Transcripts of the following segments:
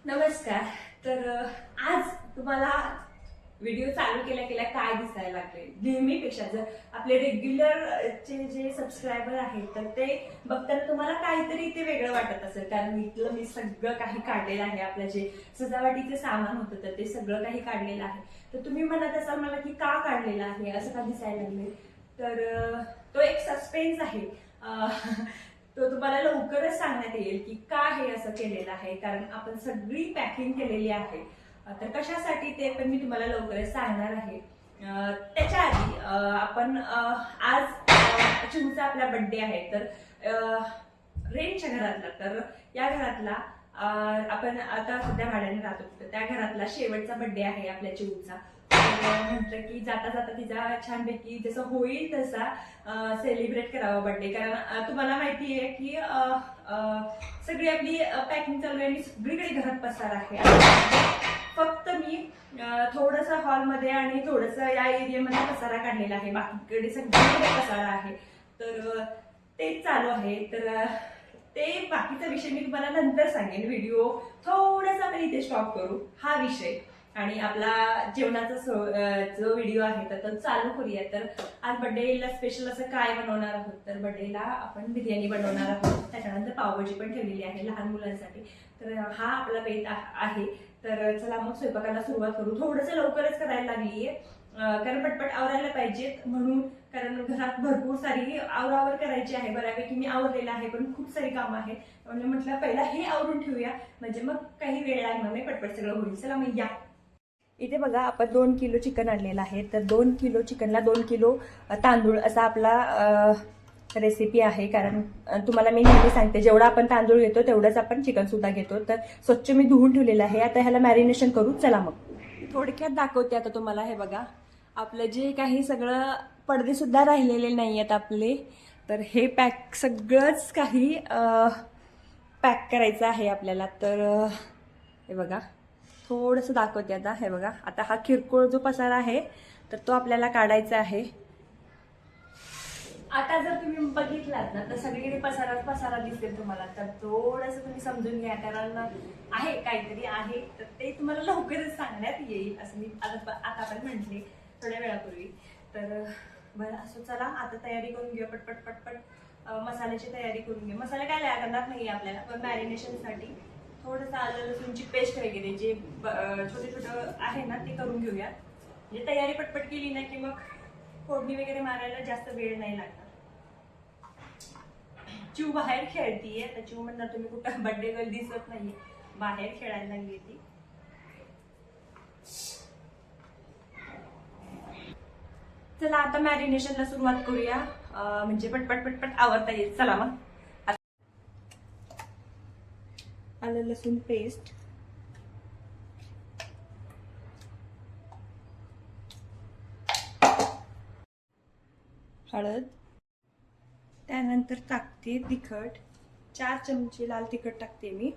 नमस्कार. तर आज तुम्हाला व्हिडिओ चालू केल्या केल्या काय दिसायला लागले नेहमीपेक्षा. जर आपले रेग्युलर चे जे सबस्क्रायबर आहेत तर ते बघताना तुम्हाला काहीतरी ते वेगळं वाटत असेल, कारण इथलं मी सगळं काही काढलेलं आहे. आपलं जे सजावटीचं सामान होतं तर ते सगळं काही काढलेलं आहे. तर तुम्ही म्हणत असाल मला की का काढलेलं आहे, असं का दिसायला लागले. तर तो एक सस्पेन्स आहे. तो तुम्हाला लवकरच सांगण्यात येईल की का हे असं केलेलं आहे, कारण आपण सगळी पॅकिंग केलेली आहे. तर कशासाठी ते पण मी तुम्हाला लवकरच सांगणार आहे. त्याच्या आधी आपण आज चिमूचा आपला बर्थडे आहे. तर रेंटच्या घरातला, तर या घरातला आपण आता सध्या भाड्याने राहतो तर त्या घरातला शेवटचा बर्थडे आहे आपल्या चिमूचा. म्हटलं की जाता जाता तिचा छानपैकी जसं होईल तसा सेलिब्रेट करावा बर्थडे. कारण तुम्हाला माहिती आहे की सगळी आपली पॅकिंग चालू आहे आणि सगळीकडे घरात पसार आहे. फक्त मी थोडंसं हॉलमध्ये आणि थोडंसं या एरियामध्ये पसारा काढलेला आहे, बाकीकडे सगळीकडे पसारा आहे. तर तेच चालू आहे. तर ते बाकीचा विषय मी तुम्हाला नंतर सांगेन. व्हिडिओ थोडासा आपण इथे स्टॉप करू हा विषय आणि आपला जेवणाचा जो व्हिडिओ आहे तर तो चालू करूया. तर आज बर्थडेला स्पेशल असं काय बनवणार आहोत, तर बर्थडेला आपण बिर्याणी बनवणार आहोत. त्याच्यानंतर पावभाजी पण ठेवलेली आहे लहान मुलांसाठी. तर हा आपला बेत आहे. तर चला मग स्वयंपाकाला सुरुवात करू. थोडंसं लवकरच करायला लागलीये कारण पटपट आवरायला पाहिजेत म्हणून, कारण घरात भरपूर सारी आवरावर करायची आहे. बऱ्यापैकी मी आवरलेलं आहे पण खूप सारी कामं आहेत, म्हणजे म्हटलं पहिला हे आवरून ठेवूया म्हणजे मग काही वेळ लागणार नाही, पटपट सगळं होईल. चला मग या. इथे बघा आपण 2 किलो चिकन आणलेलं आहे. तर 2 किलो चिकनला 2 किलो तांदूळ असा आपला रेसिपी आहे. कारण तुम्हाला मी नेहमी सांगते जेवढा आपण तांदूळ घेतो तेवढंच आपण चिकन सुद्धा घेतो. तर स्वच्छ मी धुवून ठेवलेलं आहे. आता ह्याला मॅरिनेशन करू. चला मग थोडक्यात दाखवते आता तुम्हाला. हे बघा आपलं जे काही सगळं पडदे सुद्धा राहिलेले नाही आहेत आपले. तर हे पॅक सगळंच काही पॅक करायचं आहे आपल्याला. तर हे बघा थोडंसं दाखवते आता. हे बघा आता हा किरकोळ जो पसारा आहे तर तो आपल्याला काढायचा आहे. आता जर तुम्ही बघितलात ना तर सगळीकडे पसारा दिसेल तुम्हाला. तर थोडंसं तुम्ही समजून घ्या, कारण आहे काहीतरी आहे तर ते तुम्हाला लवकरच सांगण्यात येईल असं मी आता पण म्हटले थोड्या वेळापूर्वी. तर बरं असं चला आता तयारी करून घेऊया पटपट पटपट. मसाल्याची तयारी करून घेऊ. मसाला काय लागणार नाही आपल्याला, पण मॅरिनेशनसाठी थोडंसं आलं लसूणची पेस्ट वगैरे जे छोटे छोटं आहे ना ते करून घेऊया. म्हणजे तयारी पटपट केली ना की मग फोडणी वगैरे मारायला जास्त वेळ नाही लागणार. चिव बाहेर खेळतीये. तर चिव म्हणणार तुम्ही कुठं बर्थडे गर्ल दिसत नाहीये, बाहेर खेळायला लागली ती. चला आता मॅरिनेशनला सुरुवात करूया, म्हणजे पटपट पटपट आवरता येईल. चला मग आलं लसूण पेस्ट, हळद, त्यानंतर टाकते तिखट. 4 चमचे लाल तिखट टाकते मी.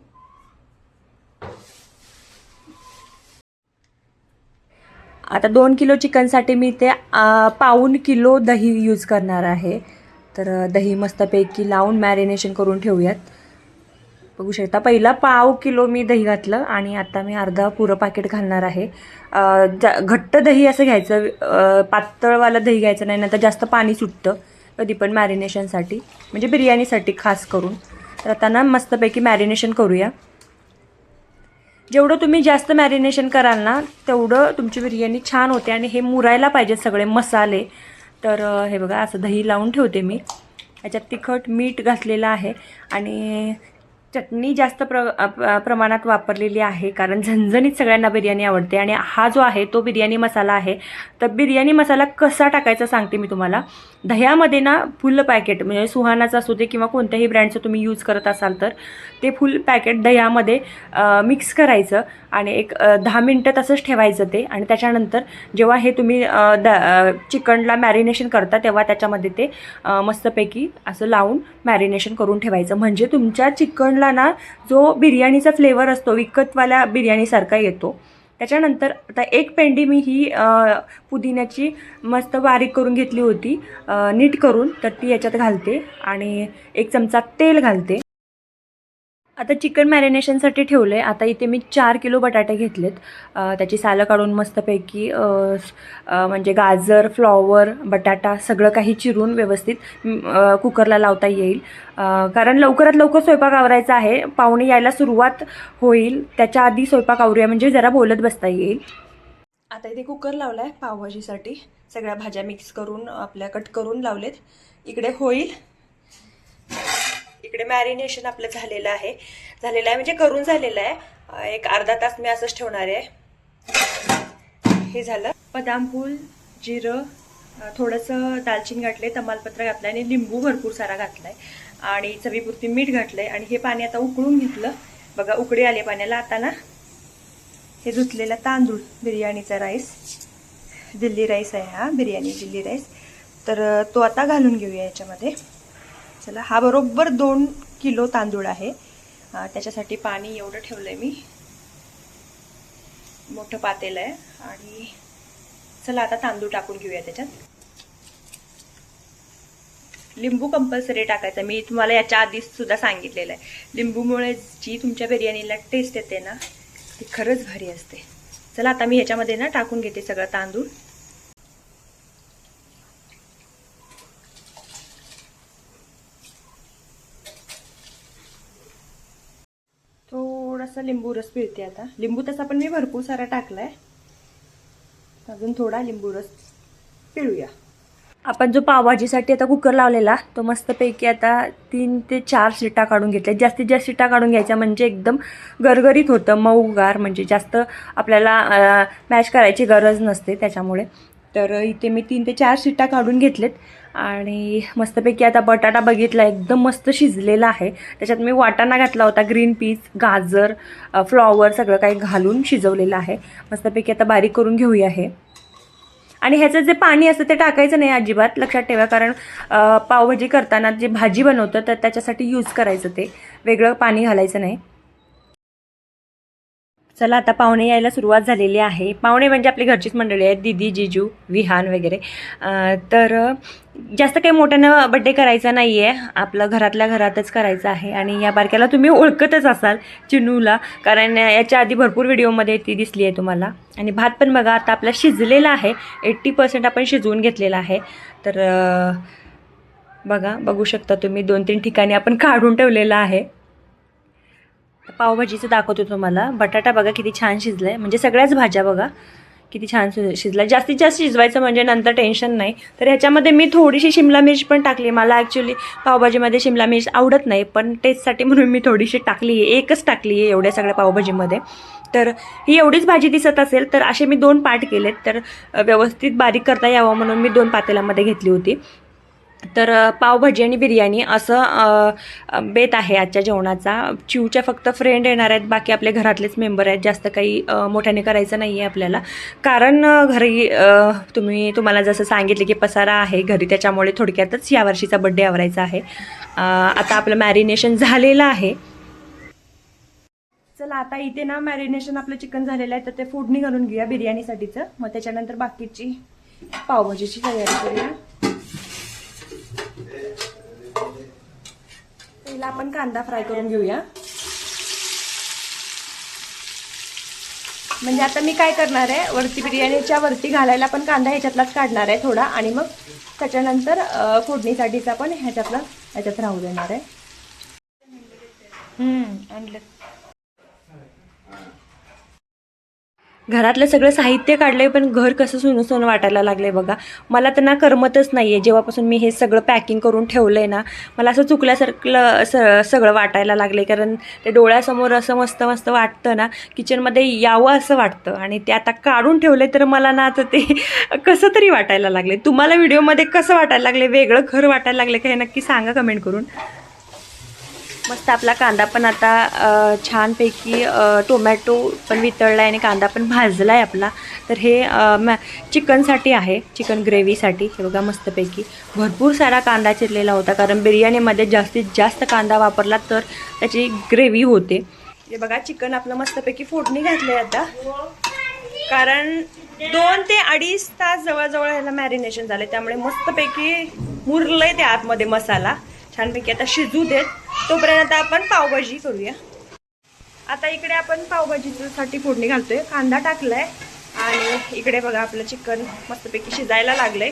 आता 2 किलो चिकनसाठी मी ते 1.5 किलो दही यूज करणार आहे. तर दही मस्तपैकी लावून मॅरिनेशन करून ठेवूयात. बघू शकता पहिला 1.5 किलो मी दही घातलं आणि आता मी अर्धा पुरं पाकिट घालणार आहे. घट्ट दही असं घ्यायचं, पातळवालं दही घ्यायचं नाही, नंतर जास्त पाणी सुटतं कधी पण मॅरिनेशनसाठी, म्हणजे बिर्याणीसाठी खास करून. तर आता ना मस्तपैकी मॅरिनेशन करूया. जेवढं तुम्ही जास्त मॅरिनेशन कराल ना तेवढं तुमची बिर्याणी छान होते आणि हे मुरायला पाहिजे सगळे मसाले. तर हे बघा असं दही लावून ठेवते मी. याच्यात तिखट मीठ घातलेलं आहे आणि चटणी जास्त प्रमाणात वापरलेली आहे, कारण झणझणीत सगळ्यांना बिर्याणी आवडते. आणि हा जो आहे तो बिर्याणी मसाला आहे. तर बिर्याणी मसाला कसा टाकायचा सांगते मी तुम्हाला. दह्यामध्ये ना फुल पॅकेट, म्हणजे सुहानाचं असू दे किंवा कोणत्याही ब्रँडचं तुम्ही यूज करत असाल तर ते फुल पॅकेट दह्यामध्ये मिक्स करायचं आणि एक 10 मिनटं तसंच ठेवायचं ते. आणि त्याच्यानंतर जेव्हा हे तुम्ही चिकनला मॅरिनेशन करता तेव्हा त्याच्यामध्ये ते मस्तपैकी असं लावून मॅरिनेशन करून ठेवायचं. म्हणजे तुमच्या चिकनला ना जो बिर्याणीचा फ्लेवर असतो विकतवाल्या बिर्याणीसारखा येतो. त्याच्यानंतर आता एक पेंडी मी ही पुदिन्याची मस्त बारीक करून घेतली होती नीट करून, तर ती याच्यात घालते आणि 1 चमचा तेल घालते. आता चिकन मॅरिनेशनसाठी ठेवलं आहे. आता इथे मी 4 किलो बटाटे घेतलेत. त्याची सालं काढून मस्तपैकी म्हणजे गाजर, फ्लॉवर, बटाटा सगळं काही चिरून व्यवस्थित कुकरला लावता येईल. कारण लवकरात लवकर स्वयंपाक आवरायचा आहे. पाहुणे यायला सुरुवात होईल त्याच्या आधी स्वयंपाक आवरूया म्हणजे जरा बोलत बसता येईल. आता इथे कुकर लावला आहे पावभाजीसाठी. सगळ्या भाज्या मिक्स करून आपल्या कट करून लावलेत. इकडे होईल, इकडे मॅरिनेशन आपलं झालेलं आहे म्हणजे करून झालेलं आहे. एक अर्धा तास मी असंच ठेवणार आहे. हे झालं. बदाम फूल, जिरं, थोडंसं दालचिनी घातले, तमालपत्र घातलं आणि लिंबू भरपूर सारा घातलाय आणि चवीपुरती मीठ घातलंय. आणि हे पाणी आता उकळून घेतलं. बघा उकळी आली पाण्याला. आता ना हे धुतलेला तांदूळ, बिर्याणीचा राईस, दिल्ली राईस आहे हा, बिर्याणी दिल्ली राईस, तर तो आता घालून घेऊया याच्यामध्ये. चला, हा बरोबर 2 किलो तांदूळ आहे. त्याच्यासाठी पाणी एवढं ठेवलंय मी, मोठं पातेलं आहे. आणि चला आता तांदूळ टाकून घेऊया त्याच्यात. लिंबू कंपल्सरी टाकायचा, मी तुम्हाला याच्या आधीच सुद्धा सांगितलेलं आहे. लिंबूमुळे जी तुमच्या बिर्याणीला टेस्ट येते ना ती खरंच भारी असते. चला आता मी ह्याच्यामध्ये ना टाकून घेते सगळं तांदूळ. थोडासा लिंबू रस पिळते आता. लिंबू तसा पण मी भरपूर सारा टाकलाय, अजून थोडा लिंबू रस पिळूया. आपण जो पावभाजीसाठी आता कुकर लावलेला तो मस्तपैकी आता 3 ते 4 शिट्ट्या काढून घेतल्या. जास्तीत जास्त शिट्ट्या काढून घ्यायच्या म्हणजे एकदम गरगरीत होतं, मऊगार, म्हणजे जास्त आपल्याला मॅश करायची गरज नसते त्याच्यामुळे. तर इथे मी 3 ते 4 शिट्ट्या काढून घेतलेत. आणि मस्तपैकी आता बटाटा बघितला एकदम मस्त शिजलेला आहे. त्याच्यात मी वाटाणा घातला होता, ग्रीन पीस, गाजर, फ्लॉवर सगळं काही घालून शिजवलेलं आहे. मस्तपैकी आता बारीक करून घेऊया हे. आणि ह्याचं जे पाणी असतं ते टाकायचं नाही अजिबात, लक्षात ठेवा. कारण पावभाजी करताना जे भाजी बनवतं तर त्याच्यासाठी यूज करायचं, ते वेगळं पाणी घालायचं नाही. चला आता पाहुणे यायला सुरुवात झालेली आहे. पाहुणे म्हणजे आपली घरचीच मंडळी आहेत, दीदी, जिजू, विहान वगैरे. तर जास्त काही मोठ्यानं बड्डे करायचा नाही आहे, आपलं घरातल्या घरातच करायचं आहे. आणि या बारक्याला तुम्ही ओळखतच असाल, चिनूला, कारण याच्या आधी भरपूर व्हिडिओमध्ये ती दिसली आहे तुम्हाला. आणि भात पण बघा आता आपला शिजलेला आहे, 80% आपण शिजवून घेतलेला आहे. तर बघू शकता तुम्ही, 2-3 ठिकाणी आपण काढून ठेवलेलं आहे. पावभाजीचं दाखवतो तुम्हाला. बटाटा बघा किती छान शिजलाय, म्हणजे सगळ्याच भाज्या बघा किती छान शिजल्या. जास्तीत जास्त शिजवायचं म्हणजे नंतर टेन्शन नाही. तर ह्याच्यामध्ये मी थोडीशी शिमला मिर्च पण टाकली. मला ॲक्च्युली पावभाजीमध्ये शिमला मिर्च आवडत नाही, पण टेस्टसाठी म्हणून मी थोडीशी टाकली आहे, एकच टाकली आहे एवढ्या सगळ्या पावभाजीमध्ये. तर ही एवढीच भाजी दिसत असेल तर असे मी 2 पार्ट केलेत, तर व्यवस्थित बारीक करता यावं म्हणून मी 2 पातेल्यामध्ये घेतली होती. तर पावभाजी आणि बिर्याणी असं बेत आहे आजच्या जेवणाचा. चिवच्या फक्त फ्रेंड येणार आहेत, बाकी आपले घरातलेच मेंबर आहेत. जास्त काही मोठ्याने करायचं नाही आहे आपल्याला, कारण घरी तुम्हाला जसं सांगितलं की पसारा आहे घरी, त्याच्यामुळे थोडक्यातच यावर्षीचा बड्डे आवरायचा आहे. आता आपलं मॅरिनेशन झालेलं आहे. चला आता इथे ना मॅरिनेशन आपलं चिकन झालेलं आहे, तर ते फोडणी घालून घेऊया बिर्याणीसाठीचं. मग त्याच्यानंतर बाकीची पावभाजीची तयारी करूया. पहिला आपण कांदा फ्राय करून घेऊया. म्हणजे आता मी काय करणार आहे, वरती बिर्याणीच्या वरती घालायला पण कांदा ह्याच्यातलाच काढणार आहे थोडा, आणि मग त्याच्यानंतर फोडणीसाठीचा पण ह्याच्यात राहू देणार आहे. आणलं. घरातलं सगळं साहित्य काढलंय, पण घर कसं सोनं सोनं वाटायला लागलंय बघा. मला तर ना करमतच नाही आहे. जेव्हापासून मी हे सगळं पॅकिंग करून ठेवलं आहे ना, मला असं चुकल्यासारखं सगळं वाटायला लागलं आहे. कारण ते डोळ्यासमोर असं मस्त मस्त वाटतं ना, किचनमध्ये यावं असं वाटतं. आणि ते आता काढून ठेवलं आहे तर मला ना आता ते कसं तरी वाटायला लागले. तुम्हाला व्हिडिओमध्ये कसं वाटायला लागले, वेगळं घर वाटायला लागले का हे नक्की सांगा कमेंट करून. मस्त आपला कांदा पण आता छानपैकी टोमॅटो पण वितळला आहे आणि कांदा पण भाजला आहे आपला. तर हे चिकनसाठी आहे, चिकन ग्रेव्हीसाठी. हे बघा मस्तपैकी भरपूर सारा कांदा चिरलेला होता, कारण बिर्याणीमध्ये जास्तीत जास्त कांदा वापरला तर त्याची ग्रेव्ही होते. हे बघा चिकन आपलं मस्तपैकी फोडणी घातली आहे आता, कारण 2 ते 2.5 तास जवळजवळ ह्याला मॅरिनेशन झालं, त्यामुळे मस्तपैकी मुरलंय ते आतमध्ये मसाला छानपैकी. आता शिजू देत, तोपर्यंत आपण पावभाजी करूया. आता इकडे आपण पावभाजीसाठी फोडणी घालतोय. कांदा टाकलाय आणि इकडे बघा आपलं चिकन मस्तपैकी शिजायला लागलंय.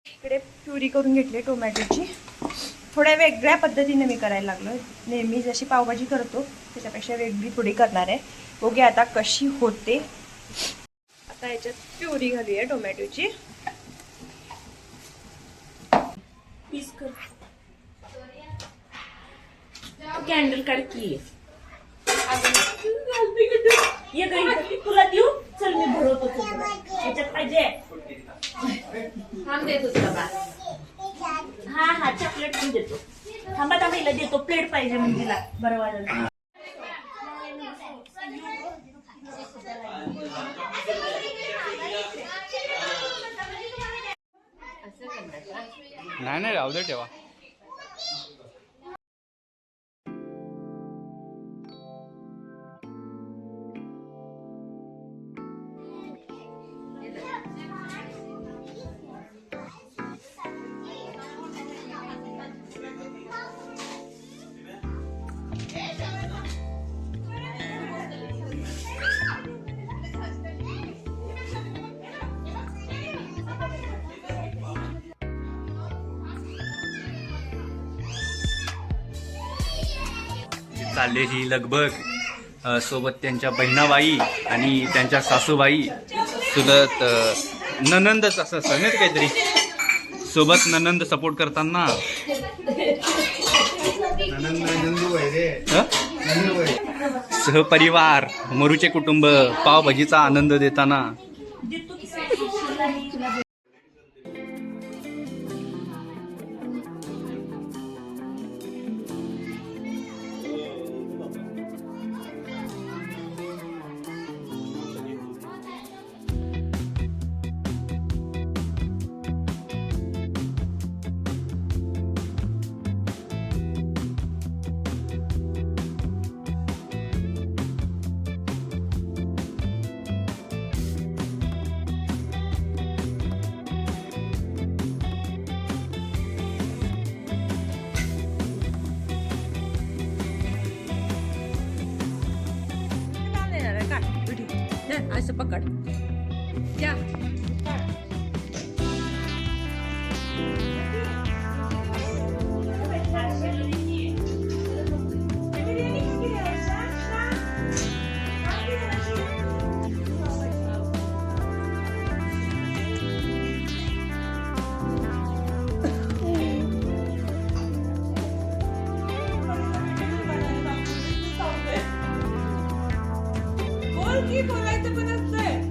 इकडे प्युरी करून घेतली टोमॅटोची. थोड्या वेगळ्या पद्धतीने मी करायला लागलो. नेहमी जशी पावभाजी करतो त्याच्यापेक्षा वेगळी थोडी करणार आहे. बघूया आता कशी होते. आता याच्यात प्युरी घालूया टोमॅटोची. पीस कर कॅन्डल काढ की ये गई तुला देऊ. चल मी भरवतो तुला. याच्यात पाहिजे थांब देतो तुला बा. हा हा चॉकलेट पण देतो. थांबा थांबा हिला देतो. प्लेट पाहिजे म्हणजे तिला बरं. नाही राहू दे ठेवा. चाललेली लगबग सोबत त्यांच्या बहिणाबाई आणि त्यांच्या सासूबाई चुलत ननंदच असं नाही काहीतरी सोबत ननंद सपोर्ट करताना सहपरिवार मरूचे कुटुंब पावभाजीचा आनंद देताना. असं पकड क्या बोलायचं पण असतंय.